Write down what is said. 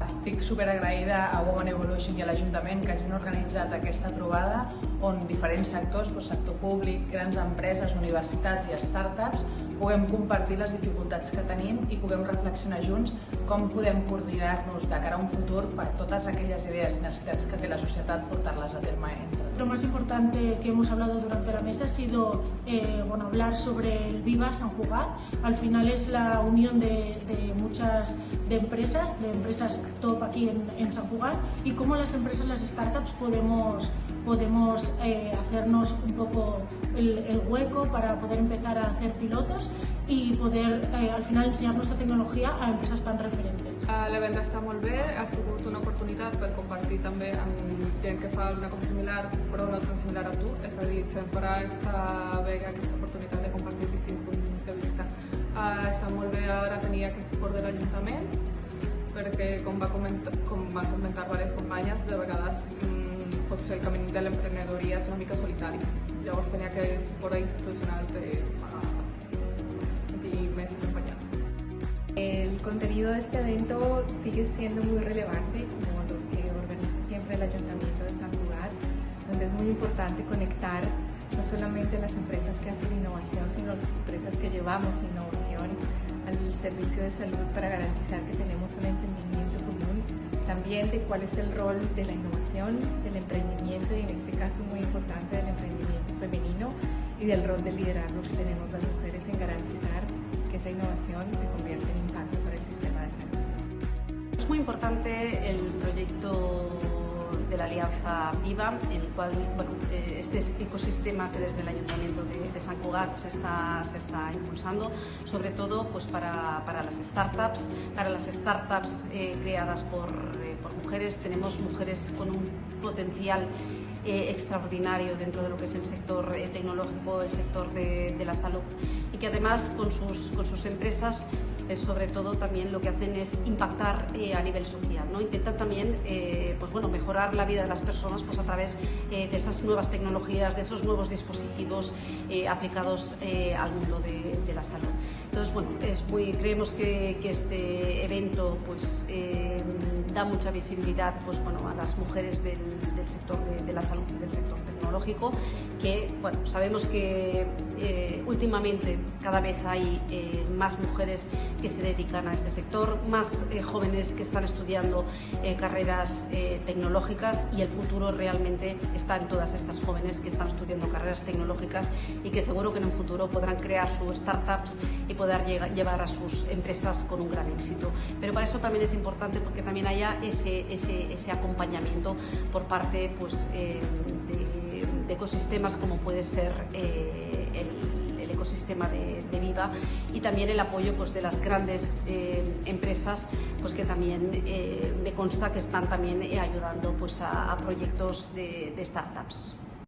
Estic superagraïda a Women Evolution i a l'Ajuntament que hagin organitzat aquesta trobada on diferents sectors, sector públic, grans empreses, universitats i startups, puguem compartir les dificultats que tenim i puguem reflexionar junts com podem coordinar-nos de cara a un futur per totes aquelles idees i necessitats que té la societat, portar-les a terme entre tots. Lo más importante que hemos hablado durante la mesa ha sido hablar sobre el Viva Sant Cugat. Al final es la unión de muchas empresas top aquí en Sant Cugat, y cómo las empresas, las startups, podemos hacernos un poco el hueco para poder empezar a hacer pilotos y poder al final ensenyar nostra tecnologia a empreses tan referents. L'event està molt bé, ha sigut una oportunitat per compartir també amb gent que fa una cosa similar però no tan similar a tu, és a dir, sempre està bé aquesta oportunitat de compartir distints punts de vista. Està molt bé ara tenir aquest suport de l'Ajuntament perquè, com van comentar diverses companyes, de vegades potser el camí de l'emprenedoria és una mica solitari, llavors tenir aquest suport institucional te fa sentir més acompanyat. El contenido de este evento sigue siendo muy relevante, como lo que organiza siempre el Ayuntamiento de Sant Cugat, donde es muy importante conectar no solamente las empresas que hacen innovación, sino las empresas que llevamos innovación al servicio de salud para garantizar que tenemos un entendimiento común también de cuál es el rol de la innovación, del emprendimiento y en este caso muy importante del emprendimiento femenino y del rol del liderazgo que tenemos las mujeres en garantizar que esa innovación se convierta en impacto para el sistema de salud. Es muy importante el proyecto de la Alianza Viva, en el cual este ecosistema que desde el Ayuntamiento de Sant Cugat se está impulsando, sobre todo para las startups, creadas por mujeres. Tenemos mujeres con un potencial extraordinario dentro de lo que es el sector tecnológico, el sector de la salud, y que además con sus empresas sobre todo también lo que hacen es impactar a nivel social, ¿no? Intentan también mejorar la vida de las personas a través de esas nuevas tecnologías, de esos nuevos dispositivos aplicados al mundo de la salud. Entonces, creemos que este evento da mucha visibilidad a las mujeres del sector de la salud y del sector tecnológico, que sabemos que últimamente cada vez hay más mujeres que se dedican a este sector, más jóvenes que están estudiando carreras tecnológicas, y el futuro realmente está en todas estas jóvenes que están estudiando carreras tecnológicas y que seguro que en un futuro podrán crear sus startups y poder llevar a sus empresas con un gran éxito. Pero para eso también es importante porque también haya ese acompañamiento por parte de ecosistemas como puede ser el ecosistema de Viva, y también el apoyo de las grandes empresas que también me consta que están también ayudando a proyectos de startups.